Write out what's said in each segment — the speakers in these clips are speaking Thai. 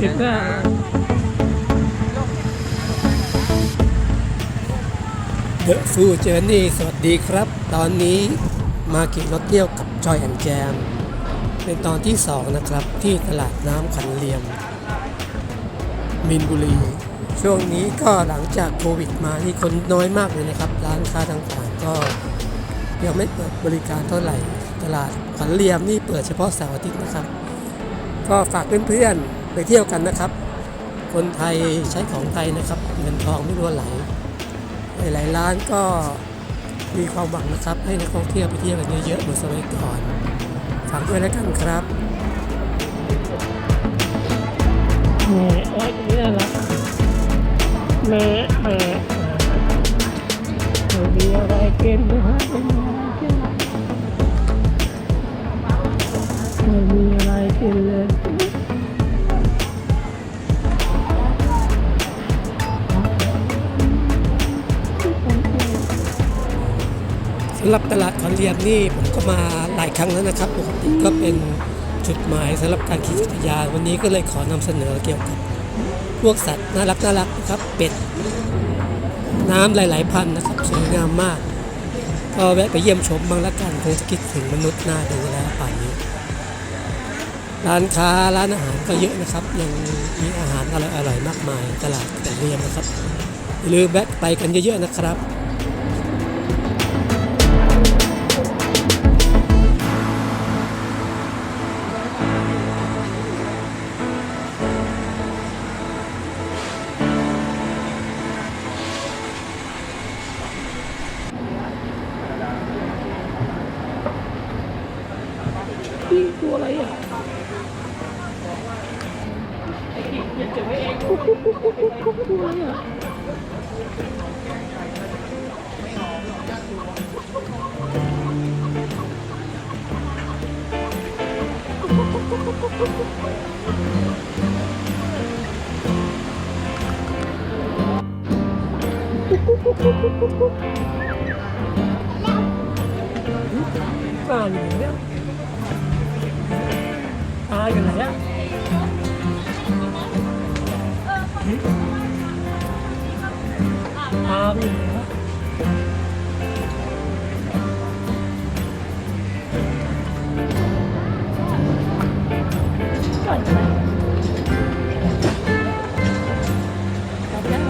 15เดอะฟูเจอร์นี่สวัสดีครับตอนนี้มาขี่รถเที่ยวกับจอยแอนแจมเป็นตอนที่2นะครับที่ตลาดน้ำขันเหลี่ยมมีนบุรีช่วงนี้ก็หลังจากโควิดมานี่คนน้อยมากเลยนะครับร้านค้าต่างๆก็ยังไม่เปิดบริการเท่าไหร่ตลาดขันเหลี่ยมนี่เปิดเฉพาะเสาร์อาทิตย์นะครับก็ฝากเพื่อนๆไปเที่ยวกันนะครับคนไทยใช้ของไทยนะครับเงินทองไม่รั่วไหลหลายร้านก็มีความหวังนะครับให้นักท่องเที่ยวไปเที่ยวกันเยอะๆเหมือนสมัยก่อนฝากด้วยแล้วกันครับไอ้นี่แหละเมย์มีอะไรกินนะฮะไม่มีอะไรกินเลยสำหรับตลาดขันเหลี่ยมนี่ผมก็มาหลายครั้งแล้วนะครับปกติก็เป็นจุดหมายสำหรับการขี่จักรยานวันนี้ก็เลยขอนำเสนอเกี่ยวกับพวกสัตว์น่ารักนะครับเป็ดน้ำหลายๆพันนะครับสวยงามมากก็แวะไปเยี่ยมชมบ้างละกันคงจะคิดถึงมนุษย์น่าดูแล้วป่านนี้ร้านค้าร้านอาหารก็เยอะนะครับยังมีอาหารอร่อยๆมากมายตลาดขันเหลี่ยมนะครับอย่าลืมแวะไปกันเยอะๆนะครับตัวอะไรอ่ะตัวอะไรอ่ะปลาอยู่เนี่ยปลาอยู่ไหนอ่ะปลาอยู่ไหนอ่ะก่อนไปกลับแล้ว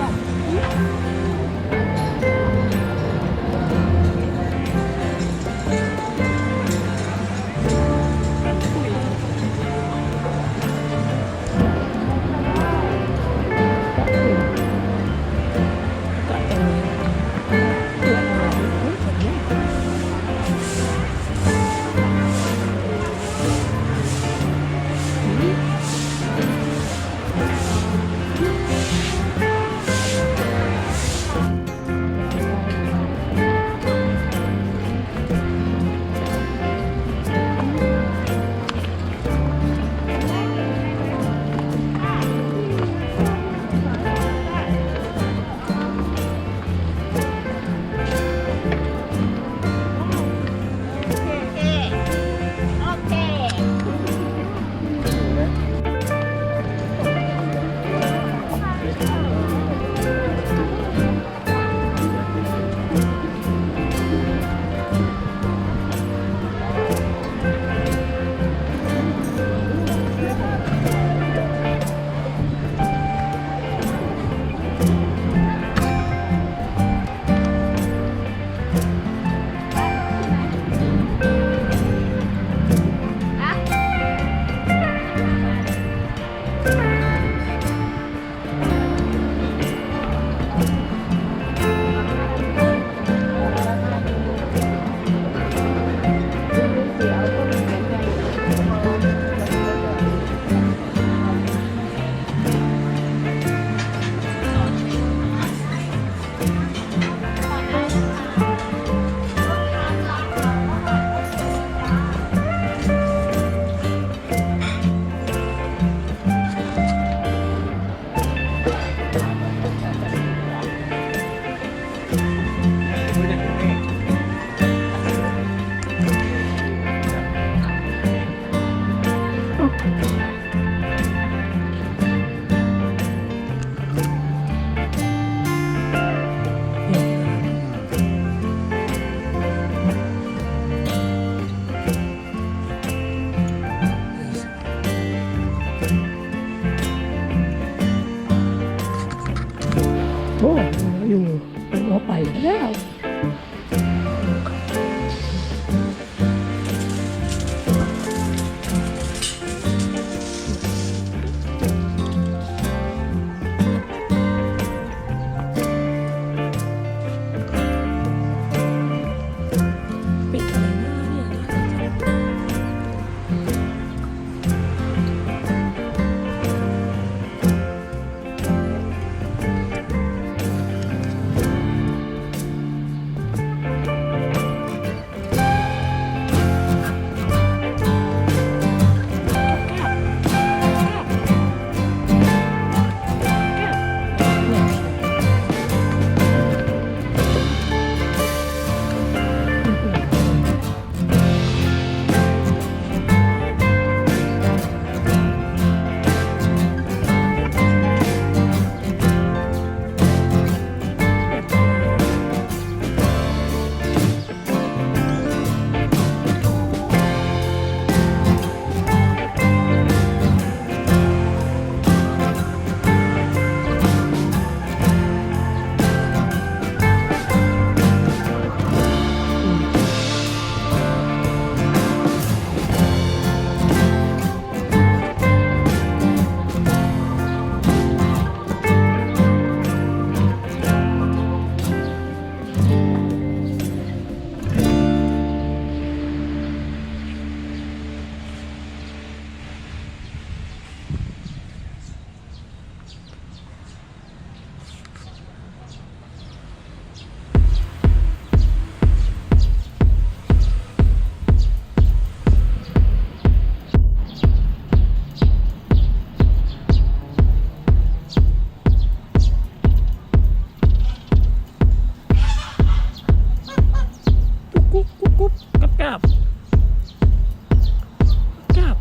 จับ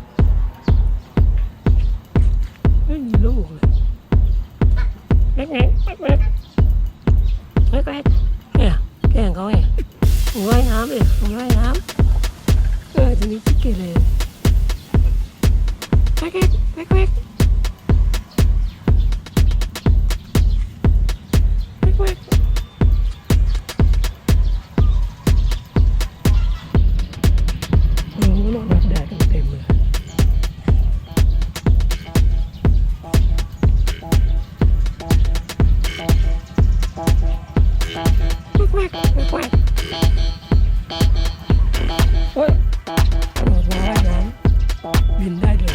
ไม่มีลูกเลยแอ๊กเนี่ยแกล้งเขาไงว่ายน้ำเลยว่ายน้ำทีนี้ที่เกเรแอ๊กนอนรับแดดเต็มเลยโอ้ยว่ายน้ำบินได้เลย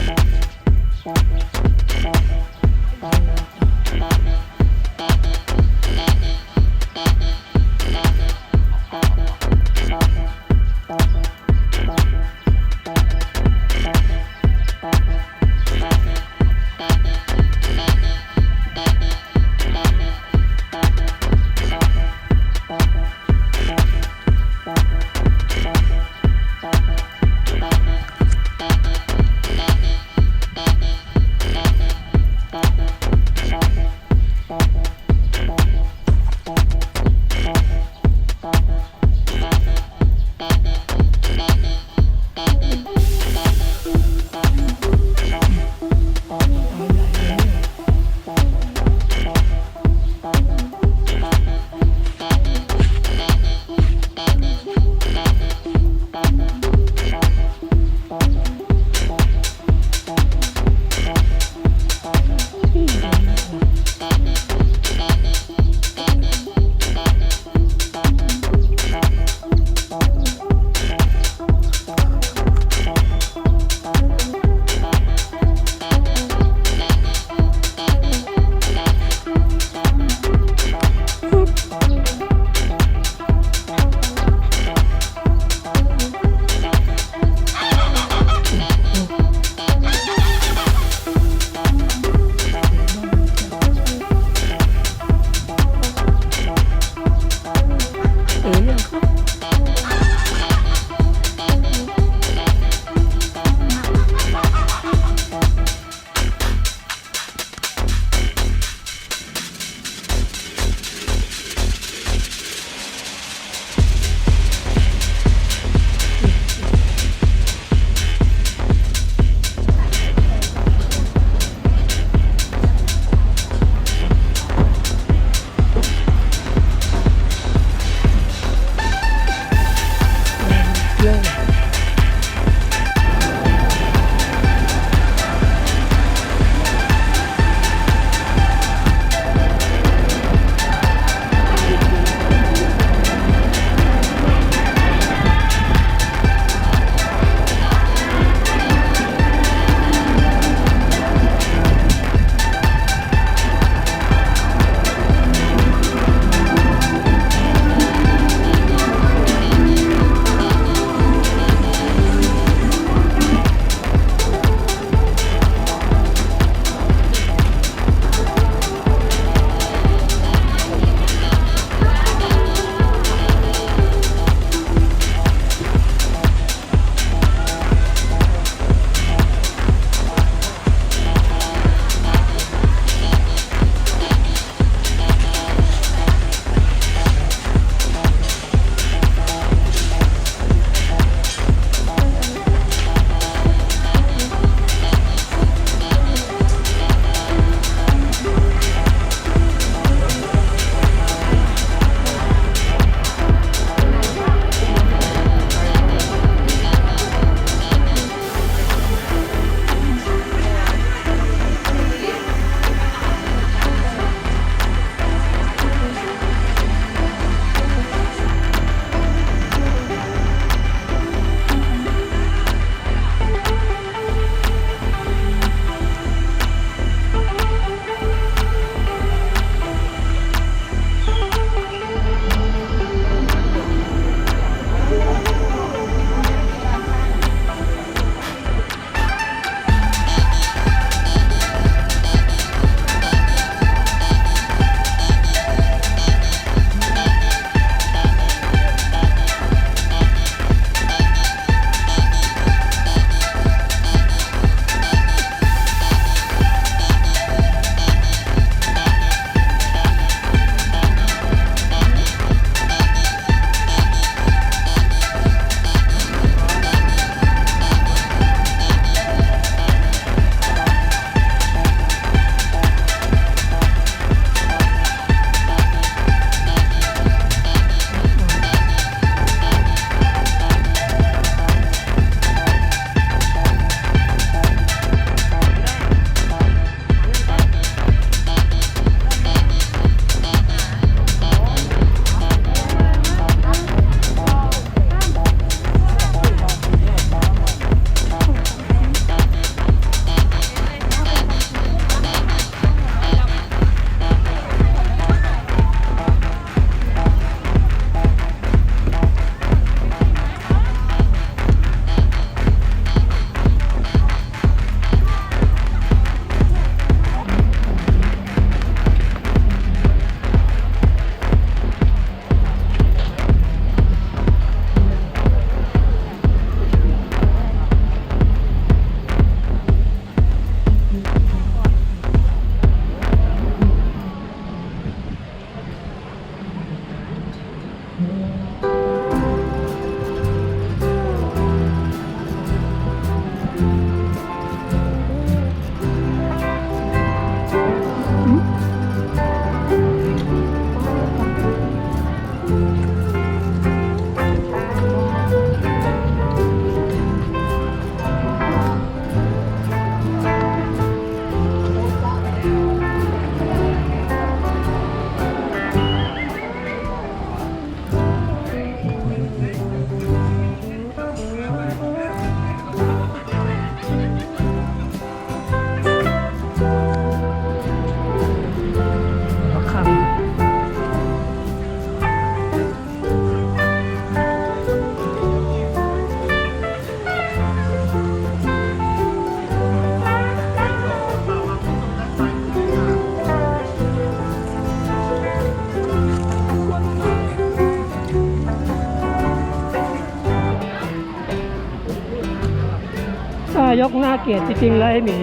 ท่ายกหน้าเกลียดจริงๆเลยหมี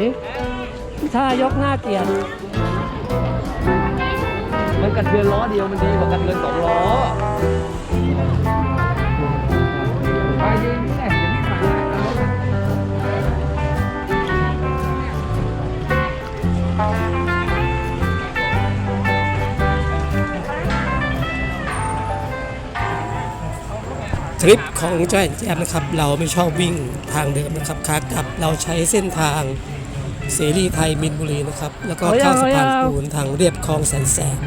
ท่ายกหน้าเกลียด มันกระเทือนล้อเดียวมันดีกว่ากระเทือน2 ล้อไปยืนนี่แหละเดี๋ยวไม่ผ่านทริปของจอยแอนด์แจมนะครับเราไม่ชอบวิ่งทางเดิมนะครับขากลับเราใช้เส้นทางเสรีไทยมินบุรีนะครับแล้วก็เข้าสะพานปูนทางเรียบคลองแสนแสบ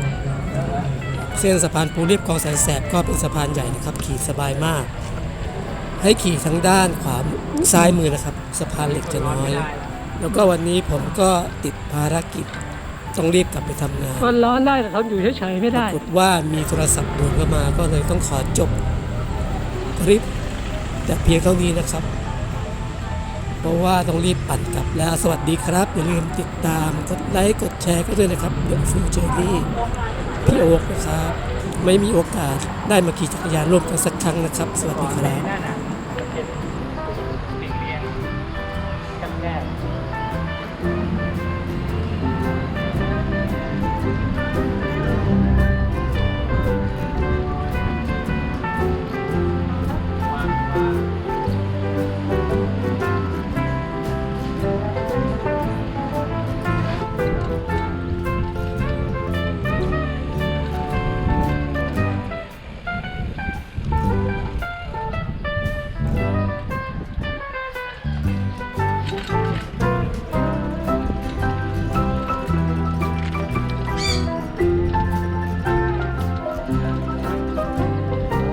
เส้นสะพานปูนเรียบคลองแสนแสบก็เป็นสะพานใหญ่นะครับขี่สบายมากให้ขี่ทั้งด้านขวาซ้ายมือนะครับสะพานเหล็กจะน้อยแล้วก็วันนี้ผมก็ติดภารกิจต้องรีบกลับไปทำงาน มันร้อนได้แต่ทนอยู่เฉยๆไม่ ป ได้ รากฏว่ามีโทรศัพท์ด่วนเข้ามาก็เลยต้องขอจบทริปแต่เพียงเท่านี้นะครับเพราะว่าต้องรีบปั่นกลับแล้วสวัสดีครับอย่าลืมติดตามกดไลค์กดแชร์ก็ด้วยนะครับเดี๋ยวฟิวเจอรี่พี่โอ๊คนะครับไม่มีโอกาสได้มาขี่จักรยานร่วมกันสักครั้งนะครับสวัสดีครับ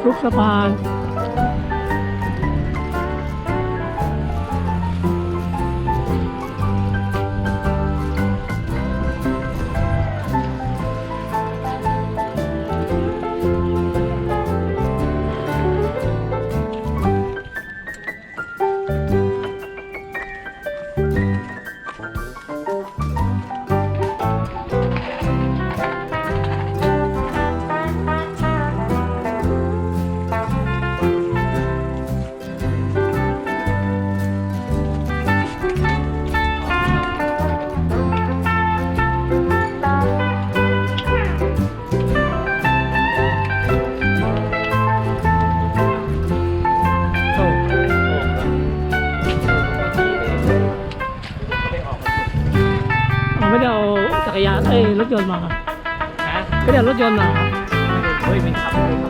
ทุกสะพานไม่ได้เอาจักรยานรถยนต์มา ฮะ ไม่ได้เอารถยนต์มา เฮ้ยไม่ขับ